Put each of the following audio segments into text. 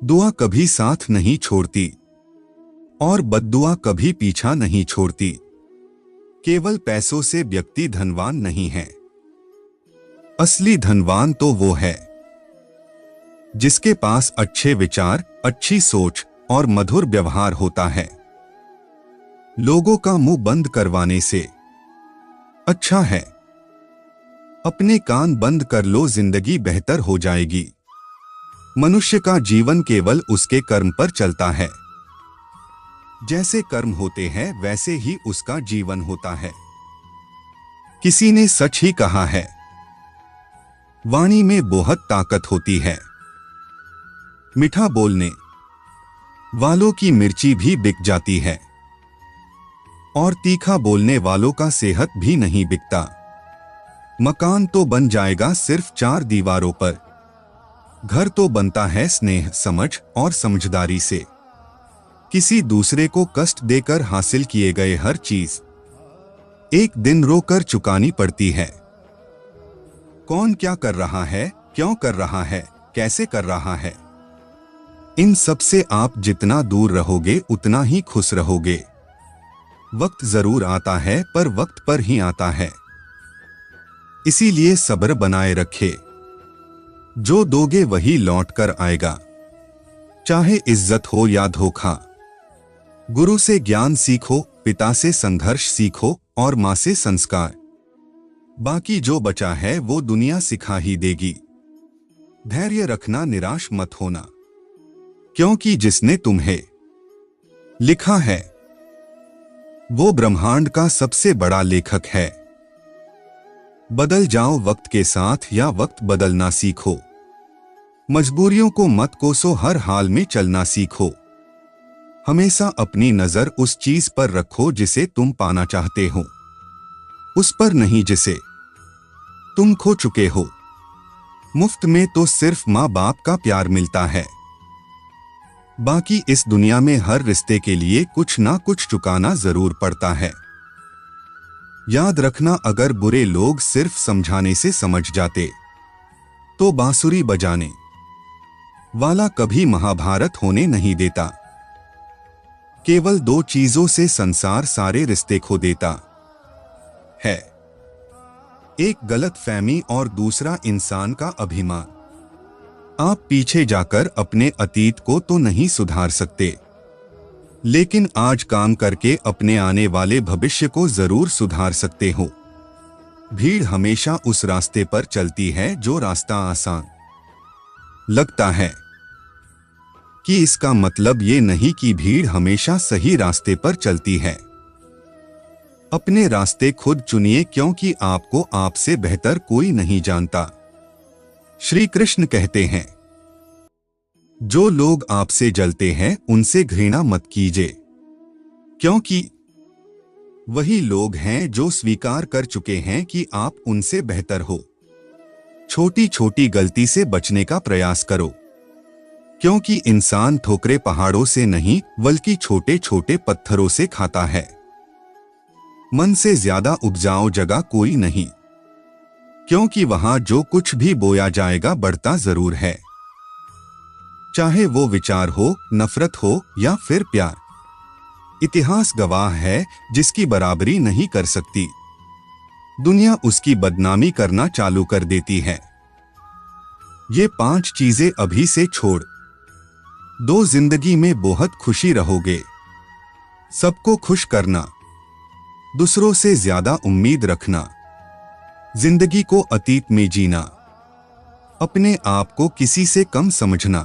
दुआ कभी साथ नहीं छोड़ती और बद्दुआ कभी पीछा नहीं छोड़ती। केवल पैसों से व्यक्ति धनवान नहीं है। असली धनवान तो वो है जिसके पास अच्छे विचार, अच्छी सोच और मधुर व्यवहार होता है। लोगों का मुंह बंद करवाने से अच्छा है अपने कान बंद कर लो, जिंदगी बेहतर हो जाएगी। मनुष्य का जीवन केवल उसके कर्म पर चलता है। जैसे कर्म होते हैं वैसे ही उसका जीवन होता है। किसी ने सच ही कहा है, वाणी में बहुत ताकत होती है। मीठा बोलने वालों की मिर्ची भी बिक जाती है और तीखा बोलने वालों का सेहत भी नहीं बिकता। मकान तो बन जाएगा सिर्फ 4 दीवारों पर, घर तो बनता है स्नेह, समझ और समझदारी से। किसी दूसरे को कष्ट देकर हासिल किए गए हर चीज एक दिन रोकर चुकानी पड़ती है। कौन क्या कर रहा है, क्यों कर रहा है, कैसे कर रहा है, इन सब से आप जितना दूर रहोगे उतना ही खुश रहोगे। वक्त जरूर आता है पर वक्त पर ही आता है, इसीलिए सब्र बनाए रखे। जो दोगे वही लौट कर आएगा, चाहे इज्जत हो या धोखा। गुरु से ज्ञान सीखो, पिता से संघर्ष सीखो और मां से संस्कार। बाकी जो बचा है वो दुनिया सिखा ही देगी। धैर्य रखना, निराश मत होना, क्योंकि जिसने तुम्हें लिखा है वो ब्रह्मांड का सबसे बड़ा लेखक है। बदल जाओ वक्त के साथ या वक्त बदलना सीखो। मजबूरियों को मत कोसो, हर हाल में चलना सीखो। हमेशा अपनी नजर उस चीज पर रखो जिसे तुम पाना चाहते हो, उस पर नहीं जिसे तुम खो चुके हो। मुफ्त में तो सिर्फ माँ बाप का प्यार मिलता है, बाकी इस दुनिया में हर रिश्ते के लिए कुछ ना कुछ चुकाना जरूर पड़ता है। याद रखना, अगर बुरे लोग सिर्फ समझाने से समझ जाते तो बांसुरी बजाने वाला कभी महाभारत होने नहीं देता। केवल 2 चीजों से संसार सारे रिश्ते खो देता है, एक गलतफहमी और दूसरा इंसान का अभिमान। आप पीछे जाकर अपने अतीत को तो नहीं सुधार सकते, लेकिन आज काम करके अपने आने वाले भविष्य को जरूर सुधार सकते हो। भीड़ हमेशा उस रास्ते पर चलती है जो रास्ता आसान लगता है, कि इसका मतलब ये नहीं कि भीड़ हमेशा सही रास्ते पर चलती है। अपने रास्ते खुद चुनिए, क्योंकि आपको आपसे बेहतर कोई नहीं जानता। श्री कृष्ण कहते हैं, जो लोग आपसे जलते हैं उनसे घृणा मत कीजिए, क्योंकि वही लोग हैं जो स्वीकार कर चुके हैं कि आप उनसे बेहतर हो। छोटी छोटी गलती से बचने का प्रयास करो, क्योंकि इंसान ठोकरे पहाड़ों से नहीं बल्कि छोटे छोटे पत्थरों से खाता है। मन से ज्यादा उपजाऊ जगह कोई नहीं, क्योंकि वहां जो कुछ भी बोया जाएगा बढ़ता जरूर है, चाहे वो विचार हो, नफरत हो या फिर प्यार। इतिहास गवाह है, जिसकी बराबरी नहीं कर सकती दुनिया उसकी बदनामी करना चालू कर देती है। ये 5 चीजें अभी से छोड़ दो, जिंदगी में बहुत खुशी रहोगे। सबको खुश करना, दूसरों से ज्यादा उम्मीद रखना, जिंदगी को अतीत में जीना, अपने आप को किसी से कम समझना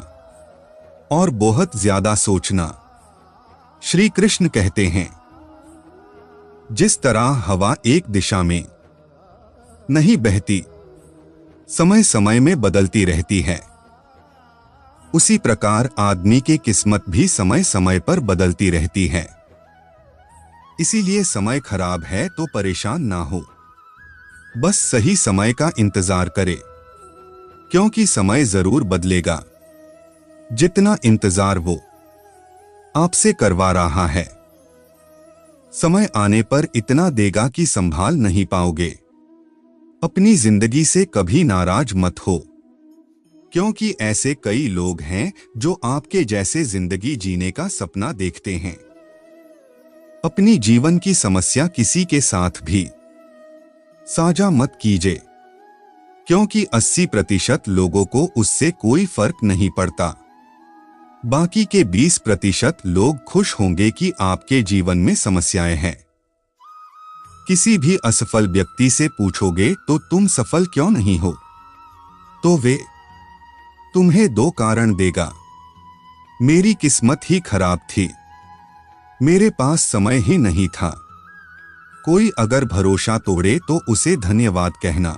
और बहुत ज्यादा सोचना। श्री कृष्ण कहते हैं, जिस तरह हवा एक दिशा में नहीं बहती, समय समय में बदलती रहती है, उसी प्रकार आदमी की किस्मत भी समय समय पर बदलती रहती है। इसीलिए समय खराब है तो परेशान ना हो, बस सही समय का इंतजार करे, क्योंकि समय जरूर बदलेगा। जितना इंतजार वो आपसे करवा रहा है, समय आने पर इतना देगा कि संभाल नहीं पाओगे। अपनी जिंदगी से कभी नाराज मत हो, क्योंकि ऐसे कई लोग हैं जो आपके जैसे जिंदगी जीने का सपना देखते हैं। अपनी जीवन की समस्या किसी के साथ भी साझा मत कीजिए, क्योंकि 80% लोगों को उससे कोई फर्क नहीं पड़ता। बाकी के 20% लोग खुश होंगे कि आपके जीवन में समस्याएं हैं। किसी भी असफल व्यक्ति से पूछोगे तो तुम सफल क्यों नहीं हो, तो वे तुम्हें 2 कारण देगा। मेरी किस्मत ही खराब थी, मेरे पास समय ही नहीं था। कोई अगर भरोसा तोड़े तो उसे धन्यवाद कहना,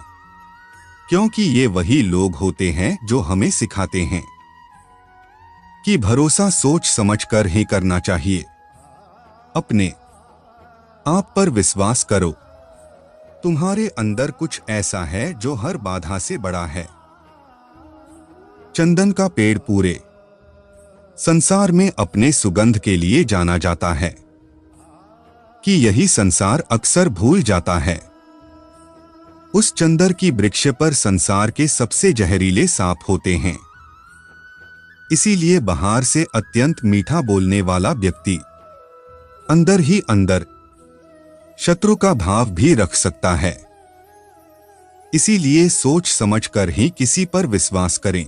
क्योंकि ये वही लोग होते हैं जो हमें सिखाते हैं कि भरोसा सोच समझकर ही करना चाहिए। अपने आप पर विश्वास करो। तुम्हारे अंदर कुछ ऐसा है जो हर बाधा से बड़ा है। चंदन का पेड़ पूरे संसार में अपने सुगंध के लिए जाना जाता है कि यही संसार अक्सर भूल जाता है। उस चंदन की वृक्ष पर संसार के सबसे जहरीले सांप होते हैं। इसीलिए बाहर से अत्यंत मीठा बोलने वाला व्यक्ति अंदर ही अंदर शत्रु का भाव भी रख सकता है। इसीलिए सोच समझकर ही किसी पर विश्वास करें।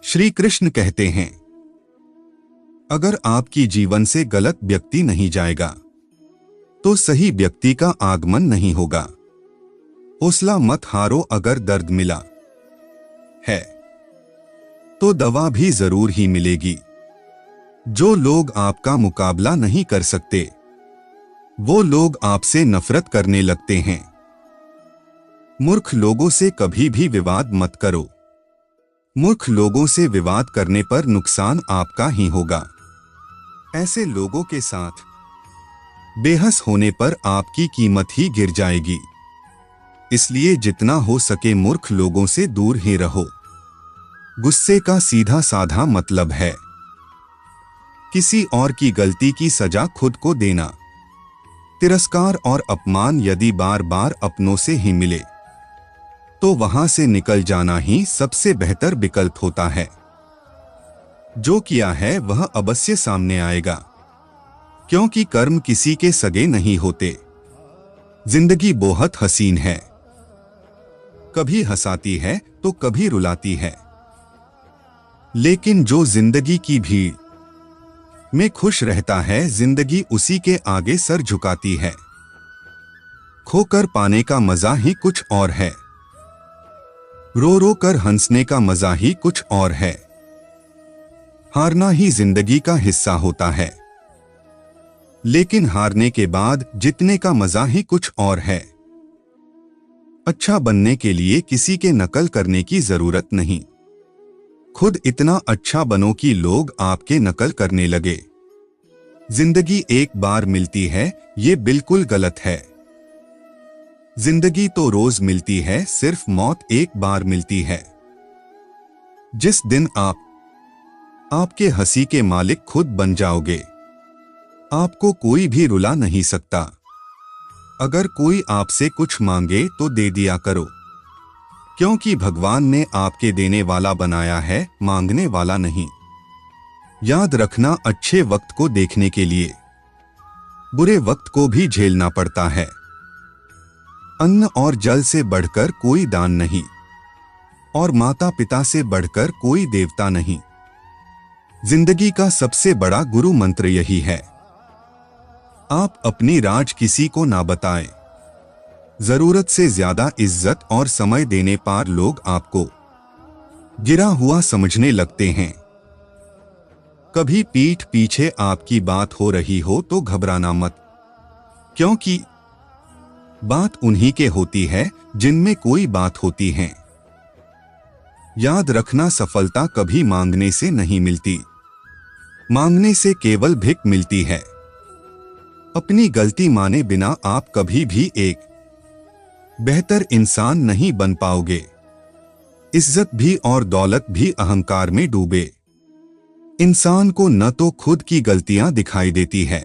श्री कृष्ण कहते हैं, अगर आपकी जीवन से गलत व्यक्ति नहीं जाएगा तो सही व्यक्ति का आगमन नहीं होगा। हौसला मत हारो, अगर दर्द मिला है तो दवा भी जरूर ही मिलेगी। जो लोग आपका मुकाबला नहीं कर सकते वो लोग आपसे नफरत करने लगते हैं। मूर्ख लोगों से कभी भी विवाद मत करो। मूर्ख लोगों से विवाद करने पर नुकसान आपका ही होगा। ऐसे लोगों के साथ बेहस होने पर आपकी कीमत ही गिर जाएगी। इसलिए जितना हो सके मूर्ख लोगों से दूर ही रहो। गुस्से का सीधा साधा मतलब है किसी और की गलती की सजा खुद को देना। तिरस्कार और अपमान यदि बार बार अपनों से ही मिले तो वहां से निकल जाना ही सबसे बेहतर विकल्प होता है। जो किया है वह अवश्य सामने आएगा, क्योंकि कर्म किसी के सगे नहीं होते। जिंदगी बहुत हसीन है, कभी हंसाती है तो कभी रुलाती है, लेकिन जो जिंदगी की भीड़ में खुश रहता है जिंदगी उसी के आगे सर झुकाती है। खोकर पाने का मजा ही कुछ और है, रो रो कर हंसने का मजा ही कुछ और है। हारना ही जिंदगी का हिस्सा होता है, लेकिन हारने के बाद जीतने का मजा ही कुछ और है। अच्छा बनने के लिए किसी के नकल करने की जरूरत नहीं। खुद इतना अच्छा बनो कि लोग आपके नकल करने लगे। जिंदगी एक बार मिलती है, ये बिल्कुल गलत है। जिंदगी तो रोज मिलती है, सिर्फ मौत एक बार मिलती है। जिस दिन आपके हंसी के मालिक खुद बन जाओगे, आपको कोई भी रुला नहीं सकता। अगर कोई आपसे कुछ मांगे तो दे दिया करो, क्योंकि भगवान ने आपके देने वाला बनाया है, मांगने वाला नहीं। याद रखना, अच्छे वक्त को देखने के लिए बुरे वक्त को भी झेलना पड़ता है। अन्न और जल से बढ़कर कोई दान नहीं, और माता पिता से बढ़कर कोई देवता नहीं। जिंदगी का सबसे बड़ा गुरु मंत्र यही है, आप अपनी राज किसी को ना बताएं। जरूरत से ज्यादा इज्जत और समय देने पर लोग आपको गिरा हुआ समझने लगते हैं। कभी पीठ पीछे आपकी बात हो रही हो तो घबराना मत, क्योंकि बात उन्हीं के होती है जिनमें कोई बात होती है। याद रखना, सफलता कभी मांगने से नहीं मिलती, मांगने से केवल भिख मिलती है। अपनी गलती माने बिना आप कभी भी एक बेहतर इंसान नहीं बन पाओगे। इज्जत भी और दौलत भी अहंकार में डूबे इंसान को न तो खुद की गलतियां दिखाई देती है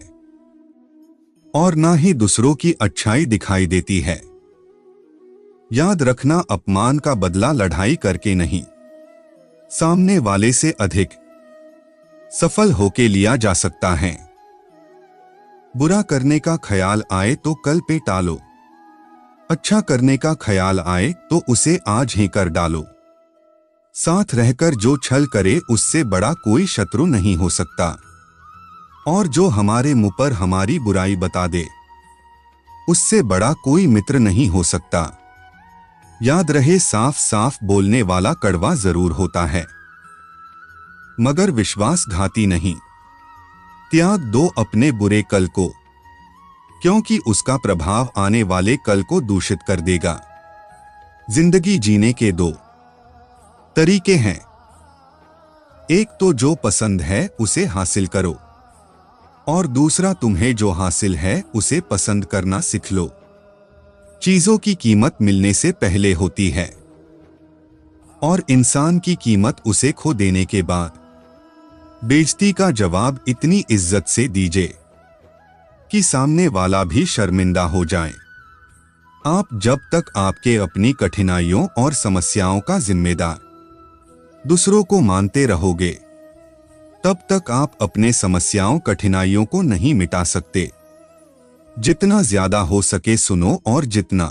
और ना ही दूसरों की अच्छाई दिखाई देती है। याद रखना, अपमान का बदला लड़ाई करके नहीं, सामने वाले से अधिक सफल होके लिया जा सकता है। बुरा करने का ख्याल आए तो कल पे टालो, अच्छा करने का ख्याल आए तो उसे आज ही कर डालो। साथ रहकर जो छल करे उससे बड़ा कोई शत्रु नहीं हो सकता, और जो हमारे मुंह पर हमारी बुराई बता दे उससे बड़ा कोई मित्र नहीं हो सकता। याद रहे, साफ साफ बोलने वाला कड़वा जरूर होता है मगर विश्वासघाती नहीं। त्याग दो अपने बुरे कल को, क्योंकि उसका प्रभाव आने वाले कल को दूषित कर देगा। जिंदगी जीने के दो तरीके हैं, एक तो जो पसंद है उसे हासिल करो, और दूसरा तुम्हें जो हासिल है उसे पसंद करना सीख लो। चीजों की कीमत मिलने से पहले होती है, और इंसान की कीमत उसे खो देने के बाद। बेइज्जती का जवाब इतनी इज्जत से दीजिए कि सामने वाला भी शर्मिंदा हो जाए। आप जब तक आपके अपनी कठिनाइयों और समस्याओं का जिम्मेदार दूसरों को मानते रहोगे, तब तक आप अपने समस्याओं कठिनाइयों को नहीं मिटा सकते। जितना ज्यादा हो सके सुनो, और जितना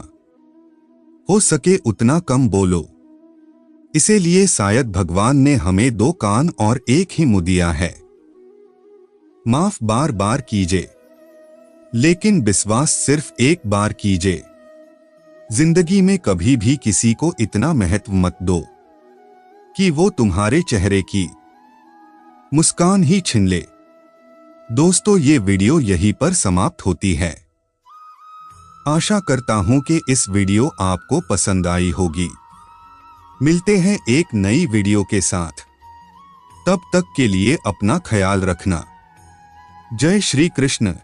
हो सके उतना कम बोलो। इसीलिए शायद भगवान ने हमें दो कान और एक ही मुंह दिया है। माफ बार बार कीजिए, लेकिन विश्वास सिर्फ एक बार कीजिए। जिंदगी में कभी भी किसी को इतना महत्व मत दो कि वो तुम्हारे चेहरे की मुस्कान ही छीन ले। दोस्तों, ये वीडियो यहीं पर समाप्त होती है। आशा करता हूं कि इस वीडियो आपको पसंद आई होगी। मिलते हैं एक नई वीडियो के साथ, तब तक के लिए अपना ख्याल रखना। जय श्री कृष्ण।